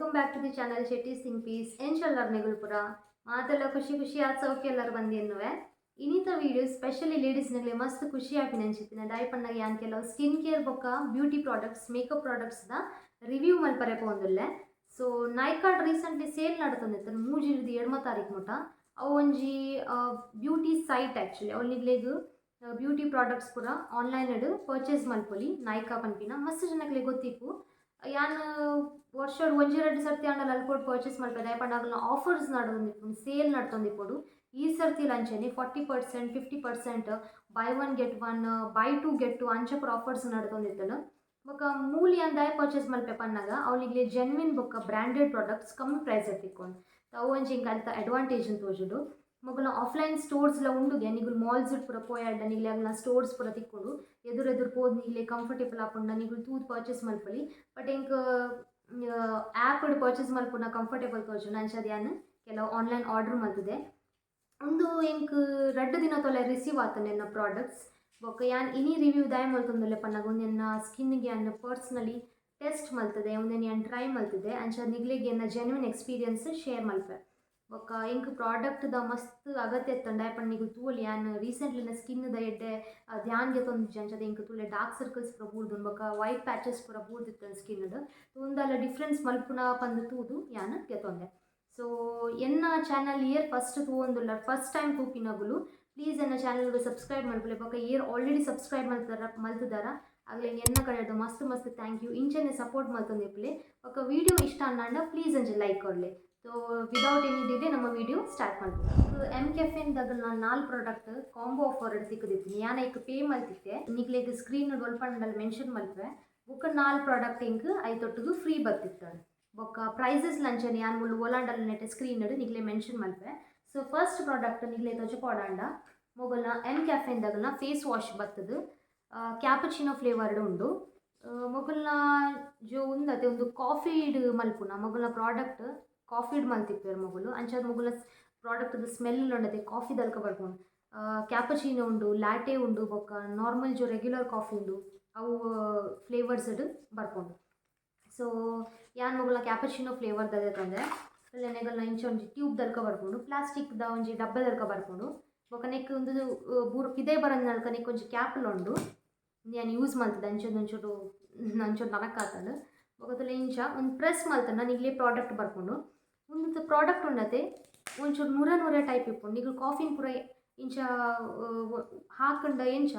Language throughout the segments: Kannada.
Welcome back to the channel Shetty ಸಿಂಗ್ ಪೀಸ್ ಎಂಚಲ್ಲರ್ ನೆಗುಲ್ಪುರ ಮಾತೆಲ್ಲ ಖುಷಿ ಖುಷಿ ಆದ ಸೌಖ್ಯ ಎಲ್ಲರೂ ಬಂದಿನ್ನುವೆ ಇನ್ನಿತ ವೀಡಿಯೋ ಸ್ಪೆಷಲಿ ಲೇಡೀಸ್ನಗಳಿಗೆ ಮಸ್ತ್ ಖುಷಿ ಆಗಿ ನೆಂಚಿತ್ತಿನ ದಯಪಂಡಾಗ ಯಾನ್ ಕೆಲವು ಸ್ಕಿನ್ ಕೇರ್ ಬೊಕ್ಕ ಬ್ಯೂಟಿ ಪ್ರಾಡಕ್ಟ್ಸ್ ಮೇಕಪ್ ಪ್ರಾಡಕ್ಟ್ಸ್ದ ರಿವ್ಯೂ ಮಲ್ಪರೆ ಪೋಂದುಲ್ಲೆ ಸೊ ನೈಕಾರ್ಡ್ ರೀಸೆಂಟ್ಲಿ ಸೇಲ್ ನಡತೊಂದಿತ್ತು 3 ತಾರೀಕು ಮುಟ ಅವು ಒಂಜಿ ಬ್ಯೂಟಿ ಸೈಟ್ ಆ್ಯಕ್ಚುಲಿ ಅವನಿಗ್ಲೇಗ್ ಬ್ಯೂಟಿ ಪ್ರಾಡಕ್ಟ್ಸ್ ಪೂರ ಆನ್ಲೈನ್ ಪರ್ಚೇಸ್ ಮಲ್ಪೊಲಿ ನೈಕಾ ಪನ್ಪಿನ ಮಸ್ತ್ ಜನಕ್ಕೆ ಗೊತ್ತಿಪ್ಪು ಯಾನ್ ವರ್ಷ ಒಂಜಿ ಎರಡು ಸರ್ತಿ ಆಂಡಲ ಅಲ್ಪೋಡು ಪರ್ಚೇಸ್ ಮಲ್ಪದೆ ಪಂಡಾಗಲ ಆಫರ್ಸ್ ನಡೊಂದಿಪ್ಪುಂಡು ಸೇಲ್ ನಡ್ತೊಂದಿಪ್ಪೊಡು ಈ ಸರ್ತಿ ಲಂಚನೆ 40% 50% buy one get one buy two get two ಅಂಚ ಪೂರ ಆಫರ್ಸ್ ನಡ್ತೊಂದಿತ್ತನು ಬೊಕ ಮೂಲಿ ಅಂದಾಯ ಪರ್ಚೇಸ್ ಮಲ್ಪೆ ಪನ್ನಾಗ ಅವನಿಗೆ ಜೆನ್ವಿನ್ ಬೊಕ್ಕ ಬ್ರ್ಯಾಂಡೆಡ್ ಪ್ರಾಡಕ್ಟ್ಸ್ ಕಮ್ಮಿ ಪ್ರೈಸ್ ತಿಕ್ಕೊಂಡು ಅವು ಒಂಜಿ ಇಂಕ ಅಲ್ತ ಅಡ್ವಾಂಟೇಜ್ ತೋಜುಡು ಮಗಲ ಆಫ್ಲೈನ್ ಸ್ಟೋರ್ಸ್ಲ ಉಂಡುಗೆ ನಿಗುಲು ಮಾಲ್ಸ್ ಪೂರ ಪೋಯಾಡ್ಡ ನಿಗ್ಲೆ ಅಗ್ಲ ಸ್ಟೋರ್ಸ್ ಪೂರ ತಿಕ್ಕೊಂಡು ಎದುರು ಪೋದು ನಿಗ್ಲೆ ಕಂಫರ್ಟೇಬಲ್ ಆಪುಂಡ ನಿಗುಲು ತೂದು ಪರ್ಚೇಸ್ ಮಲ್ಪಲಿ ಬಟ್ ಇಂಕ ಆ್ಯಪ್ ಪರ್ಚೇಸ್ ಮಲ್ಪುನ ಕಂಫರ್ಟೇಬಲ್ ತೋಜುಂಡು ಅಂಚದು ಯಾನ್ ಕೆಲವು ಆನ್ಲೈನ್ ಆರ್ಡರ್ ಮಲ್ತದೆ ಒಂದು ಇಂಕ್ 2 ದಿನ ತೊಲೆ ರಿಸೀವ್ ಆತನೆ ನನ್ನ ಪ್ರಾಡಕ್ಟ್ಸ್ ಬೊಕ್ಕ ಯಾನ್ ಇನಿ ರಿವ್ಯೂ ದಾಯ ಮಲ್ತೊಂದುಲ್ಲೆ ಪನ್ನಾಗ ಒಂದೆನ್ನ ಸ್ಕಿನ್ಗೆ ಯಾನ್ ಪರ್ಸ್ನಲಿ ಟೆಸ್ಟ್ ಮಲ್ತದೆ ಒಂದೇನು ಯಾನ್ ಟ್ರೈ ಮಲ್ತದೆ ಅಂಚ ನಿಗ್ಲೆಗೆ ಎನ್ನ ಜೆನ್ಯೂನ್ ಎಕ್ಸ್ಪೀರಿಯನ್ಸ್ ಶೇರ್ ಮಲ್ಪೆ ಬೊಕ್ಕ ಇಂಕ್ ಪ್ರಾಡಕ್ಟ್ದ ಮಸ್ತ್ ಅಗತ್ಯ ಇತ್ತಂಡ ಯಾಪಂಡ ನಿಗು ತೂಲಿ ಯಾನ್ ರೀಸೆಂಟ್ಲಿನ ಸ್ಕಿನ್ದ ಎಡ್ಡೆ ಧ್ಯಾನ್ಗೆ ತೊಂದಿಜ್ಜಿ ಅಂಚದ ಇಂಕ್ ತೂಲೆ ಡಾರ್ಕ್ ಸರ್ಕಲ್ಸ್ ಪೂರ ಬೂರ್ದು ಬೊಕ್ಕ ವೈಟ್ ಪ್ಯಾಚಸ್ ಪೂರ ಬೂರ್ದಿತ್ತ ಸ್ಕಿನ್ದು ಒಂದಲ್ಲ ಡಿಫ್ರೆನ್ಸ್ ಮಲ್ಪುನ ಪಂದು ತೂದು ಯಾನ್ ಗೆತೊಂದೆ ಸೊ ಎನ್ನ ಚಾನಲ್ ಇಯರ್ ಫಸ್ಟ್ ತೂವೊಂದುಲ್ಲ ಫಸ್ಟ್ ಟೈಮ್ ತೂಪಿನಗುಲು ಪ್ಲೀಸ್ ಎನ್ನ ಚಾನಲ್ಗೆ ಸಬ್ಸ್ಕ್ರೈಬ್ ಮಲ್ಪಲೆ ಬೊಕ್ಕ ಇಯರ್ ಆಲ್ರೆಡಿ ಸಬ್ಸ್ಕ್ರೈಬ್ ಮಲ್ತದಾರ ಆಗಲೇ ಎನ್ನ ಕಡೆ ಮಸ್ತ್ ಮಸ್ತ್ ಥ್ಯಾಂಕ್ ಯು ಇಂಚನೆ ಸಪೋರ್ಟ್ ಮಲ್ತೊಂದಿಪ್ಪಲೆ ಬೊಕ್ಕ ವಿಡಿಯೋ ಇಷ್ಟ ಅನ್ನಾಂಡ ಪ್ಲೀಸ್ ಅಂಚೆ ಲೈಕ್ ಕೊಡಲಿ ಸೊ ವಿದೌಟ್ ಎನಿ ಡಿಲೇ ನಮ್ಮ ವಿಡಿಯೋ ಸ್ಟಾರ್ಟ್ ಮಾಡ್ಬೋದು ಎಮ್ ಕೆಫೆನ್ದಾಗ ನಾನು 4 ಪ್ರಾಡಕ್ಟ್ ಕಾಂಬೋ ಆಫರ್ ತಿಕ್ಕದಿದ್ದೀನಿ ಯಾನ ಈಗ ಪೇ ಮಲ್ತಿದ್ದೆ ನಿಗ್ಲೆಗ್ ಸ್ಕ್ರೀನ್ ಒಲ್ಪಂಡಲ್ಲಿ ಮೆನ್ಷನ್ ಮಲ್ಪೆ ಬುಕ್ಕ 4 ಪ್ರಾಡಕ್ಟ್ ಇಂಕ್ ಐತೊಟ್ಟಿಗೂ ಫ್ರೀ ಬರ್ತಿರ್ತಾರೆ ಬೊಕ್ಕ ಪ್ರೈಸಸ್ ಲಂಚನೆ ಯಾನ್ ಮುಳ್ಳು ಓಲಾಂಡಲ್ಲಿ ನೆಟ್ಟೆ ಸ್ಕ್ರೀನ್ ನಿಗ್ಲೆ ಮೆನ್ಷನ್ ಮಲ್ಪೆ ಸೊ ಫಸ್ಟ್ ಪ್ರಾಡಕ್ಟ್ ನಿಗ್ಲೆ ತೊಚೆ ಕೊಡಾಂಡ ಮೊಗಲ್ನ ಎಮ್ ಕ್ಯಾಫೆನ್ದಾಗಲ್ನ ಫೇಸ್ ವಾಶ್ ಬರ್ತದೆ ಕ್ಯಾಪಚಿನೋ ಫ್ಲೇವರ್ಡ್ ಉಂಡು ಮೊಗಲ್ನ ಜೋ ಉಂದತೆ ಒಂದು ಕಾಫಿಡ್ ಮಲ್ಪುನ ಮೊಗಲ್ನ ಪ್ರಾಡಕ್ಟ್ ಕಾಫಿಡ್ ಮಲ್ತಿಪ್ಪೇರು ಮೊಗಲು ಅಂಚಾದ ಮೊಗಲ ಪ್ರಾಡಕ್ಟ್ದು ಸ್ಮೆಲ್ ಉಂಡತೆ ಕಾಫಿ ದಲ್ಕ ಬರ್ಕೊಂಡು ಕ್ಯಾಪಚಿನೋ ಉಂಡು ಲ್ಯಾಟೆ ಉಂಡು ಬೊಕ್ಕ ನಾರ್ಮಲ್ ಜೋ ರೆಗ್ಯುಲರ್ ಕಾಫಿ ಉಂಡು ಅವು ಫ್ಲೇವರ್ಸ್ಡ್ ಬರ್ಕೊಂಡು ಸೊ ಯಾನ್ ಮೊಗಲ ಕ್ಯಾಪಚಿನೋ ಫ್ಲೇವರ್ ದಾದ ತಂದೆ ನೆಗಲ್ನ ಇಂಚ ಒಂಜಿ ಟ್ಯೂಬ್ ದಲ್ಕ ಬರ್ಕೊಂಡು ಪ್ಲಾಸ್ಟಿಕ್ದ ಒಂಜಿ ಡಬ್ಬೆ ದಲ್ಕ ಬರ್ಕೊಂಡು ಬೊಕ್ಕ ನೆಕ್ ಒಂದು ಬೂರು ಪಿದೆ ಬರಂದ ನಲ್ಕ ನೆಕ್ ಒಂಜಿ ಕ್ಯಾಪಲ್ ಉಂಡು ನಾನು ಯೂಸ್ ಮಲ್ತದೆ ಅಂಚೊಂದು ನನಕಾತಂಡು ಬೊಕತಲೆ ಇಂಚ ಒಂದು ಪ್ರೆಸ್ ಮಲ್ತಂಡು ನಾನು ಇಲ್ಲೇ ಪ್ರಾಡಕ್ಟ್ ಬರ್ಕೊಂಡು ಒಂದು ಪ್ರಾಡಕ್ಟ್ ಉಂಡತೆ ಒಂಚೂರು ನೂರ ಟೈಪ್ ಇಪ್ಪುಂಡು ನಿಗಲು ಕಾಫಿನ ಪೂರ ಇಂಚ ಹಾಕಂಡ ಎಂಚ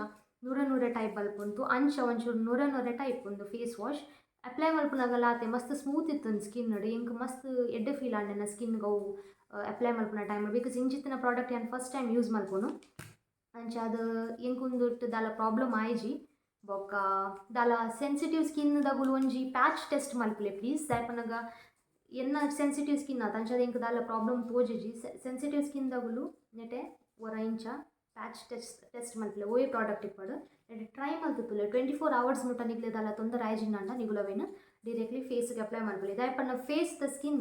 ನೂರ ಟೈಪ್ ಬಲ್ಪುಂಟು ಅಂಚ ಒಂಚೂರು ನೂರ ಟೈಪ್ ಒಂದು ಫೇಸ್ ವಾಶ್ ಅಪ್ಲೈ ಮಲ್ಪುನಾಗಲ್ಲ ಆತೆ ಮಸ್ತ್ ಸ್ಮೂತ್ ಇತ್ತು ಸ್ಕಿನ್ ನೋಡಿ ಇಂಕ ಮಸ್ತ್ ಎಡ್ಡೆ ಫೀಲ್ ಆಂಡೆ ಸ್ಕಿನ್ಗೆ ಅವು ಅಪ್ಲೈ ಮಲ್ಪುನ ಟೈಮ್ ಬಿಕಾಸ್ ಇಂಚಿತ್ತಿನ ಪ್ರಾಡಕ್ಟ್ ನಾನು ಫಸ್ಟ್ ಟೈಮ್ ಯೂಸ್ ಮಲ್ಪುನು ಅಂಚ ಅದು ಇಂಕೊಂದು ದಾಲ ಪ್ರಾಬ್ಲಮ್ ಆಯ್ಜಿ ಬೊಕ್ಕ ದಾಲ ಸೆನ್ಸಿಟಿವ್ ಸ್ಕಿನ್ದಾಗುಲು ಒಂಜಿ ಪ್ಯಾಚ್ ಟೆಸ್ಟ್ ಮಲ್ಪಲೆ ಪ್ಲೀಸ್ ದಯಪನಗ ಎನ್ನ ಸೆನ್ಸಿಟಿವ್ ಸ್ಕಿನ್ ಆತ ಅಂಚದ ಇಂಕ ದಾಲ ಪ್ರಾಬ್ಲಮ್ ತೋಜಿಜಿ ಸೆನ್ಸಿಟಿವ್ ಸ್ಕಿನ್ದಾಗುಲು ನೆಟೆ ಒರ ಇಂಚ ಪ್ಯಾಚ್ ಟೆಸ್ಟ್ ಮಲ್ಪಲೆ ಓಯೆ ಪ್ರಾಡಕ್ಟ್ ಇಪ್ಪಡು ನೆಟೆ ಟ್ರೈ ಮಲ್ತುತ್ತುಲೆ 24 hours ಮುಟ್ಟ ನಿಗ್ಲೆ ದಾಲ ತೊಂದರೆ ಆಯ್ಜಿಂಡ ನಿಗುಲವೇನು ಡೈರೆಕ್ಟ್ಲಿ ಫೇಸ್ಗೆ ಅಪ್ಲೈ ಮಲ್ಪಲೆ ದಯಪನ್ನ ಫೇಸ್ದ ಸ್ಕಿನ್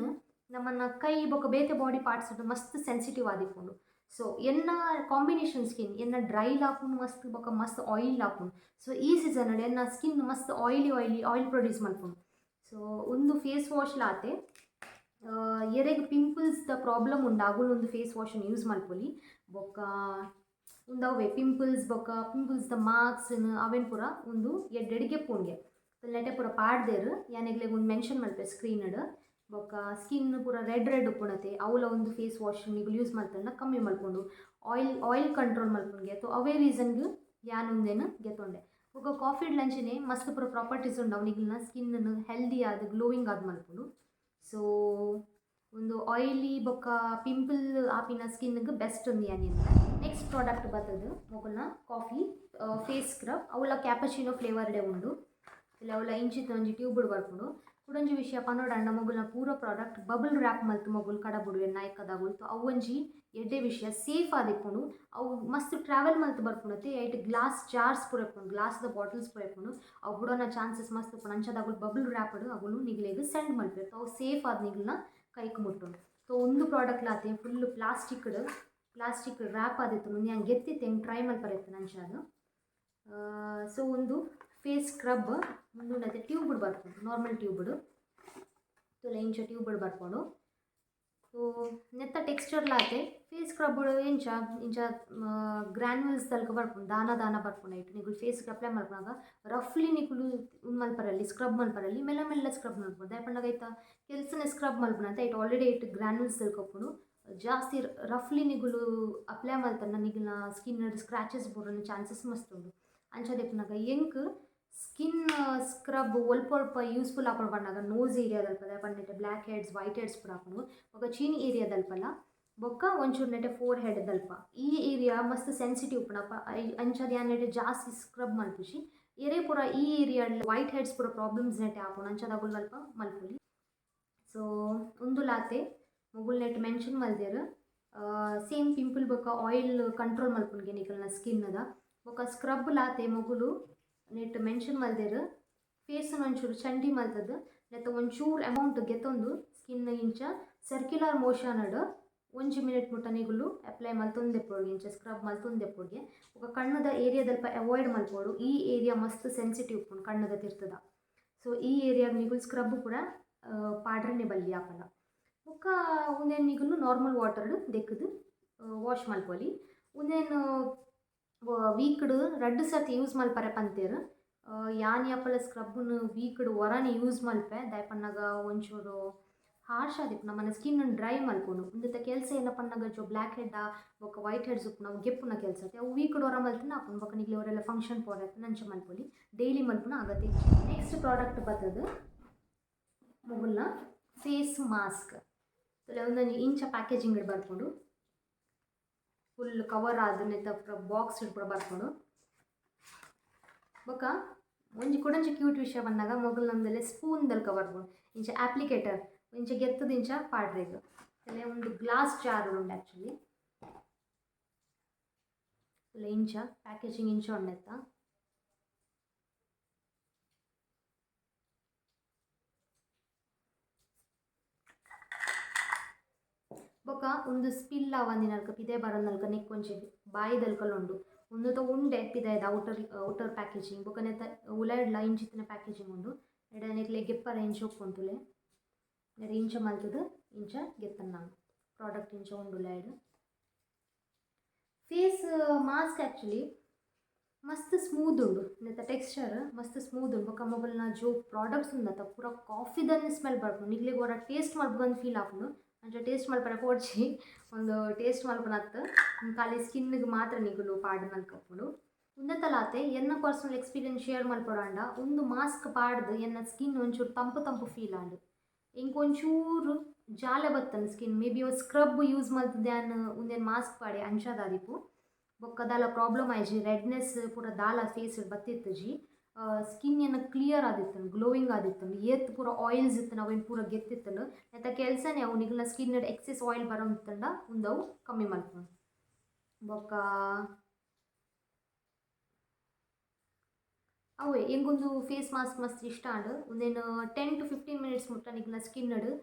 ನಮ್ಮನ್ನ ಕೈ ಬೊಕ್ಕ ಬೇತೆ ಬಾಡಿ ಪಾರ್ಟ್ಸ್ ಮಸ್ತ್ ಸೆನ್ಸಿಟಿವ್ ಆದಿಪ್ಪುಂಡು ಸೊ ಎನ್ನ ಕಾಂಬಿನೇಷನ್ ಸ್ಕಿನ್ ಎನ್ನ ಡ್ರೈ ಲಾಪುಂಡು ಮಸ್ತ್ ಬೊಕ್ಕ ಮಸ್ತ್ ಆಯಿಲ್ ಲಾಪುಂಡು ಸೊ ಈ ಸೀಸನ್ ಎನ್ನ ಸ್ಕಿನ್ ಮಸ್ತ್ ಆಯಿಲ್ ಪ್ರೊಡ್ಯೂಸ್ ಮಲ್ಪುಂಡು ಸೊ ಒಂದು ಫೇಸ್ ವಾಶ್ ಲಾತೆ ಎರೆಗ್ ಪಿಂಪಲ್ಸ್ದ ಪ್ರಾಬ್ಲಮ್ ಉಂಡು ಒಂದು ಫೇಸ್ ವಾಶನ್ನು ಯೂಸ್ ಮಲ್ಪೊಲಿ ಬೊಕ್ಕ ಉಂದವೆ ಪಿಂಪಲ್ಸ್ ಬೊಕ್ಕ ಪಿಂಪಲ್ಸ್ದ ಮಾರ್ಕ್ಸ್ ಅವೇನು ಪೂರ ಒಂದು ಎಡ್ಡೆಡಿಗೆ ಪೋಂಗೆ ನೆಟೆ ಪೂರ ಪಾಡ್ದೇರು ಯಾನೆಗ್ಲೆಗ್ ಒಂದು ಮೆನ್ಷನ್ ಮಲ್ಪೆ ಸ್ಕ್ರೀನಡ್ ಬೊಕ್ಕ ಸ್ಕಿನ್ ಪೂರ ರೆಡ್ ಉಪ್ಪುಣತೆ ಅವಲ ಒಂದು ಫೇಸ್ ವಾಶ್ ನಿಗುಲು ಯೂಸ್ ಮಲ್ತಂಡ ಕಮ್ಮಿ ಮಲ್ಪೊಂಡು ಆಯಿಲ್ ಕಂಟ್ರೋಲ್ ಮಲ್ಪೊಂಗೆ ಅಥವಾ ಅವೇ ರೀಸನ್ಗೆ ಯಾನ್ ಒಂದೇನು ಗೆತ್ತೊಂಡೆ ಬೊಕ್ಕ ಕಾಫಿಡ್ ಲಂಚನೆ ಮಸ್ತ್ ಪೂರ ಪ್ರಾಪರ್ಟೀಸ್ ಉಂಡು ಅವನಿಗಿನ ಸ್ಕಿನ್ ಹೆಲ್ದಿ ಆದ ಗ್ಲೋಯಿಂಗ್ ಆದ ಮಲ್ಪೊಂಡು ಸೊ ಒಂದು ಆಯಿಲಿ ಬೊಕ್ಕ ಪಿಂಪಲ್ ಆಪಿನ ಸ್ಕಿನ್ಗೆ ಬೆಸ್ಟ್ ಒಂದು ಯಾನಿಂದ ನೆಕ್ಸ್ಟ್ ಪ್ರಾಡಕ್ಟ್ ಬರ್ತದೆ ಮೊಗಲ್ನ ಕಾಫಿ ಫೇಸ್ ಸ್ಕ್ರಬ್ ಅವಳ ಕ್ಯಾಪಚಿನೋ ಫ್ಲೇವರ್ಡೇ ಉಂಡು ಇಲ್ಲ ಅವಳ ಇಂಚಿತ್ತ ಒಂಜಿ ಟ್ಯೂಬ್ಡ್ ಬರ್ಕೊಂಡು ಕುಡೊಂಜಿ ವಿಷಯ ಪನ್ನೋಡಂಡ ಮೊಗಲ್ನ ಪೂರ ಪ್ರಾಡಕ್ಟ್ ಬಬಲ್ ರ್ಯಾಪ್ ಮಲ್ತು ಮೊಗಲ್ ಕಡಬುಡು ನಾಯ್ಕದಾಗುಲ್ತು ಅವೊಂಜಿ ಎಡ್ಡೆ ವಿಷಯ ಸೇಫ್ ಆದಿಪ್ಪುಂಡು ಅವು ಮಸ್ತ್ ಟ್ರಾವೆಲ್ ಮಲ್ತು ಬರ್ಪುಣತೆ ಐಟ್ ಗ್ಲಾಸ್ ಜಾರ್ಸ್ ಪೂರ ಇಪ್ಪುಂಡು ಗ್ಲಾಸ್ದ ಬಾಟಲ್ಸ್ ಪೂರ ಇಪ್ಪುಂಡು ಅವು ಬಿಡೋನ ಚಾನ್ಸಸ್ ಮಸ್ತ್ ಇಪ್ಪುಂಡು ಅಂಚದಾಗುಲು ಬಬಲ್ ರ್ಯಾಪ್ಡ್ ಅವುಲು ನಿಗ್ಲೆಗ್ ಸೆಂಡ್ ಮಲ್ಪೇರು ಅವು ಸೇಫ್ ಆದ ನಿಗ್ಲನ್ನ ಕೈಗೆ ಮುಟ್ಟುಂಡು ಸೊ ಒಂದು ಪ್ರಾಡಕ್ಟ್ ಲಾತೆ ಫುಲ್ ಪ್ಲಾಸ್ಟಿಕ್ ರ್ಯಾಪ್ ಆದಿತ್ತು ಮುಂದೆ ಹಂಗೆ ಗೆತ್ತಿತ್ತು ಹೆಂಗೆ ಟ್ರೈ ಮಲ್ಪರಿತ್ತು ನಂಚಾದು ಸೊ ಒಂದು ಫೇಸ್ ಸ್ಕ್ರಬ್ ಮುಂದುಂಡತೆ ಟ್ಯೂಬ್ಡ್ ಬರ್ತದೆ ನಾರ್ಮಲ್ ಟ್ಯೂಬ್ಡ್ ತುಲೆ ಇಂಚ ಟ್ಯೂಬ್ ಬರ್ಕೊಂಡು ಸೊ ನೆತ್ತ ಟೆಕ್ಸ್ಚರ್ ಲಾತೆ ಫೇಸ್ ಸ್ಕ್ರಬ್ ಇಂಚ ಇಂಚ ಗ್ರಾನ್ಯೂಲ್ಸ್ ತಲಕ ಬರ್ಕೊಂಡು ದಾನ ಬರ್ಕೊಂಡು ಆಯ್ತು ನಿಗುಲು ಫೇಸ್ಗೆ ಅಪ್ಲೈ ಮಾಡ್ಕೊಂಡಾಗ ರಫ್ಲಿ ನಿಗುಲು ಮಲ್ಪರಲ್ಲಿ ಸ್ಕ್ರಬ್ ಮಲ್ಪರಲ್ಲಿ ಮೆಲ್ಲ ಮೆಲ್ಲ ಸ್ಕ್ರಬ್ ಮಾಡ್ಬೋದು ದಯಪಂಡಾಗ ಆಯ್ತಾ ಕೆಲಸನೇ ಸ್ಕ್ರಬ್ ಮಲ್ಪನ ಅಂತ ಆಯ್ತು ಆಲ್ರೆಡಿ ಆಯ್ತು ಗ್ರಾನ್ಯೂಲ್ಸ್ ತಲ್ಕೊಕೊಂಡು ಜಾಸ್ತಿ ರಫ್ಲಿ ನಿಗುಲು ಅಪ್ಲೈ ಮಲ್ತನ ನಿಗುಲ್ನ ಸ್ಕಿನ್ ಸ್ಕ್ರಾಚಸ್ ಬರೋಣ ಚಾನ್ಸಸ್ ಮಸ್ತ್ ಉಂಡು ಅಂಚದೆಪ್ಪನಾಗ ಎಂಕ್ ಸ್ಕಿನ್ ಸ್ಕ್ರಬ್ ಒಲ್ಪ ಯೂಸ್ಫುಲ್ ಆಪಣ ಪಂಡಾಗ ನೋಸ್ ಏರಿಯಾದಲ್ಪದ ಪಂಡಿಟ್ಟು ಬ್ಲ್ಯಾಕ್ ಹೆಡ್ಸ್ ವೈಟ್ ಹೆಡ್ಸ್ ಪೂರ ಆಪಣು ಬೊಕ ಚೀನ್ ಏರಿಯಾದಲ್ಪಲ್ಲ ಬೊಕ್ಕ ಒಂಚೂರು ನೆಟ್ಟೆ ಫೋರ್ ಹೆಡ್ ದಲ್ಪ ಈ ಏರಿಯಾ ಮಸ್ತ್ ಸೆನ್ಸಿಟಿವ್ ಪುಣಪ್ಪ ಅಂಚದ ಯಾನೆಡೆ ಜಾಸ್ತಿ ಸ್ಕ್ರಬ್ ಮಲ್ಪುಶಿ ಎರೆ ಪೂರ ಈ ಏರಿಯಾ ವೈಟ್ ಹೆಡ್ಸ್ ಪೂರ ಪ್ರಾಬ್ಲಮ್ಸ್ ನೆಟ್ಟೆ ಆಪಣ ಅಂಚದಾಗುಲ್ ಮಲ್ಪ ಮಲ್ಪುಲಿ ಸೊ ಒಂದು ಲಾತೆ ಮೊಗುಲ್ ನೆಟ್ ಮೆನ್ಷನ್ ಮಲ್ದೇರು ಸೇಮ್ ಪಿಂಪಲ್ ಬೊಕ ಆಯಿಲ್ ಕಂಟ್ರೋಲ್ ಮಲ್ಪುನ್ಗೆ ನಿಕಲ್ನ ಸ್ಕಿನ್ನದ ಬೊಕ ಸ್ಕ್ರಬ್ ಲಾತೆ ಮೊಗುಲು ನೆಟ್ ಮೆನ್ಷನ್ ಮಲ್ದೇರು ಫೇಸನ್ನು ಒಂಚೂರು ಚಂಡಿ ಮಲ್ತದ್ದು ನೆತ್ತ ಒಂಚೂರು ಅಮೌಂಟ್ ಗೆತ್ತೊಂದು ಸ್ಕಿನ್ ಇಂಚ ಸರ್ಕ್ಯುಲರ್ ಮೋಷನ್ ಒಂಜಿ ಮಿನಿಟ್ ಮುಟ್ಟ ನಿಗುಲು ಅಪ್ಲೈ ಮಲ್ತೊಂದೆಪ್ಪೋಡ್ಗೆ ಇಂಚ ಸ್ಕ್ರಬ್ ಮಲ್ತೊಂದೆಪ್ಪೋಡ್ಗೆ ఒక ಕಣ್ಣದ ಏರಿಯಾದಲ್ಪ ಅವಾಯ್ಡ್ ಮಲ್ಪೋಡು ಈ ಏರಿಯಾ ಮಸ್ತ್ ಸೆನ್ಸಿಟಿವ್ ಉಪ್ಪುಂಡು ಕಣ್ಣದ ತಿರ್ತದ ಸೊ ಈ ಏರಿಯಾಗ ನಿಗುಲು ಸ್ಕ್ರಬ್ ಕೂಡ ಪಾಡ್ರನ್ನೇ ಬಲ್ಲಿ ಆಪಲ ಬೊಕ್ಕ ಉಂದೇನು ನಿಗುಲು ನಾರ್ಮಲ್ ವಾಟರ್ ದೆಕ್ಕದು ವಾಶ್ ಮಲ್ಪೊಲಿ ಉಂದೇನು ವೀಕ್ಡ್ 2 ಸರ್ತಿ ಯೂಸ್ ಮಲ್ಪರೆ ಪಂತೇರು ಯಾನಿ ಅಪ್ಪಲ ಸ್ಕ್ರಬ್ನ ವೀಕ್ಡ್ ಒರನೆ ಯೂಸ್ ಮಲ್ಪೆ ದಾಯಪನ್ನಾಗ ಒಂಚೂರು ಹಾರ್ಶ್ ಆದಿಪ್ಪು ನಮ್ಮನೆ ಸ್ಕಿನ್ ಡ್ರೈ ಮಲ್ಪುಂಡು ಉಂದೆತ ಕೆಲಸ ಏನ ಪನ್ನಾಗ ಜೋ ಬ್ಲ್ಯಾಕ್ ಹೆಡ್ ಬೊಕ ವೈಟ್ ಹೆಡ್ಸ್ ಉಪ್ಪು ನಾವು ಗೆಪ್ಪುನ ಕೆಲಸ ಅವು ವೀಕ್ಡ್ ಒರ ಮಲ್ತಿನ ಆಪುಂಡು ಬೊಕ ನಿಗ್ಲಿ ಅವರೆಲ್ಲ ಫಂಕ್ಷನ್ ಪೋರತ್ತೆ ನಂಚೆ ಮಲ್ಪೊಲಿ ಡೈಲಿ ಮಲ್ಪುನ ಆಗತ್ತೆ ನೆಕ್ಸ್ಟ್ ಪ್ರಾಡಕ್ಟ್ ಬರ್ತದು ಮೊಗುಲ್ನ ಫೇಸ್ ಮಾಸ್ಕ್ ಒಂದೊಂದು ಇಂಚ ಪ್ಯಾಕೇಜಿಂಗ್ ಬರ್ಕೊಂಡು ಫುಲ್ ಕವರ್ ಆದ ನೆತ್ತ ಬಾಕ್ಸ್ ಕೂಡ ಬರ್ಕೊಂಡು ಬೊಕ ಒಂಜಿ ಕೊಡಂಚ ಕ್ಯೂಟ್ ವಿಷಯ ಬಂದಾಗ ಮೊಗಲ್ ನಮ್ದಲ್ಲೇ ಸ್ಪೂನ್ ದಲ್ಕ ಬರ್ಬೋದು ಇಂಚ ಆಪ್ಲಿಕೇಟರ್ ಇಂಚ ಗೆತ್ತದ ಇಂಚ ಪಾಡ್ರೆಗ್ ಅಲ್ಲೇ ಒಂದು ಗ್ಲಾಸ್ ಜಾರ್ ಉಂಡು ಆ್ಯಕ್ಚುಲಿ ಅಲ್ಲ ಇಂಚ ಪ್ಯಾಕೇಜಿಂಗ್ ಇಂಚ ಉಂಡೆತ್ತ ಬೊಕ ಒಂದು ಸ್ಪಿಲ್ ಆವಂದಿನಲ್ಕ ಪಿದೆ ಬರೋನಲ್ಕ ನೆಕ್ಕೊಂಚಿ ಬಾಯಿದಲ್ಕಲುಂಡು ಒಂದು ಉಂಡೆ ಪಿದಾಯ್ದ ಔಟರ್ ಪ್ಯಾಕೇಜಿಂಗ್ ಬೊಕ ನೆತ್ತ ಉಲಾಯ್ಡ್ಲ ಇಂಚಿತ್ತಿನ ಪ್ಯಾಕೇಜಿಂಗ್ ಉಂಡು ಎಡ ನೆಕ್ಲೆ ಗೆಪ್ಪರ ಇಂಚ ಒಪ್ಪುಂಟುಲೆ ನೆರೆ ಇಂಚ ಮಲ್ತದು ಇಂಚ ಗೆತ್ತನ ನಾನು ಪ್ರಾಡಕ್ಟ್ ಇಂಚ ಉಂಡು ಉಲಾಯ್ಡ್ ಫೇಸ್ ಮಾಸ್ಕ್ ಆ್ಯಕ್ಚುಲಿ ಮಸ್ತ್ ಸ್ಮೂತ್ ಉಂಡು ನೆತ್ತ ಟೆಕ್ಸ್ಚರ್ ಮಸ್ತ್ ಸ್ಮೂತ್ ಉಂಡು ಬೊಕ ಮೊಬೈಲ್ನ ಜೋ ಪ್ರಾಡಕ್ಟ್ಸ್ ಉಂದತ್ತ ಪೂರ ಕಾಫಿದನ್ನ ಸ್ಮೆಲ್ ಬರ್ಪುಂಡು ನಿಗ್ಲಿಗೆ ಹೊರ ಟೇಸ್ಟ್ ಮಲ್ಪುಗಂದು ಫೀಲ್ ಆಪುಂಡು ಅಂಚ ಟೇಸ್ಟ್ ಮಲ್ಪರೆ ಪೋಡ್ಚಿ ಒಂದು ಟೇಸ್ಟ್ ಮಲ್ಪನತ್ತು ಖಾಲಿ ಸ್ಕಿನ್ನಿಗೆ ಮಾತ್ರ ನಿಗುಲು ಪಾಡು ಮಲ್ಕಪ್ಪುಂಡು ಉಂದೆತ್ತಲಾತೆ ಎನ್ನ ಪರ್ಸನಲ್ ಎಕ್ಸ್ಪೀರಿಯನ್ಸ್ ಶೇರ್ ಮಲ್ಪೊಡಾಂಡ ಒಂದು ಮಾಸ್ಕ್ ಪಾಡ್ದು ಎನ್ನ ಸ್ಕಿನ್ ಒಂಚೂರು ತಂಪು ಫೀಲ್ ಆಂಡು ಇಂಕೊಂಚೂರು ಜಾಲೆ ಬತ್ತನ skin maybe scrub use ಮಲ್ತದ್ಯಾನ್ ಉಂದೇನು ಮಾಸ್ಕ್ ಪಾಡೆ ಅಂಚದಾದಿಪ್ಪು ಬೊಕ್ಕ ದಾಲ ಪ್ರಾಬ್ಲಮ್ ಆಯ್ಜಿ ರೆಡ್ನೆಸ್ ಪೂರ ದಾಲ ಫೇಸ್ ಬತ್ತಿತ್ತು ಜಿ ಸ್ಕಿನ್ ಏನು ಕ್ಲಿಯರ್ ಆದಿತ್ತು ಗ್ಲೋಯಿಂಗ್ ಆದಿತ್ತು ಏತ್ ಪೂರ ಆಯಿಲ್ಸ್ ಇತ್ತು ಅವೇನು ಪೂರ ಗೆತ್ತಿತ್ತು ನೆತ್ತ ಕೆಲಸನೇ ಅವು ನಿಗಲ ಸ್ಕಿನ್ ಎಕ್ಸೆಸ್ ಆಯಿಲ್ ಬರೋಂತಂಡ ಉಂದವು ಕಮ್ಮಿ ಮಲ್ಪುಂಡು ಬೊಕ್ಕ ಅವೇ ಎಂಗೊಂದು ಫೇಸ್ ಮಾಸ್ಕ್ ಮಸ್ತ್ ಇಷ್ಟ ಆಂಡು ಒಂದೇನು 10 to 15 minutes ಮುಟ್ಟ ನಿಗಲ ಸ್ಕಿನ್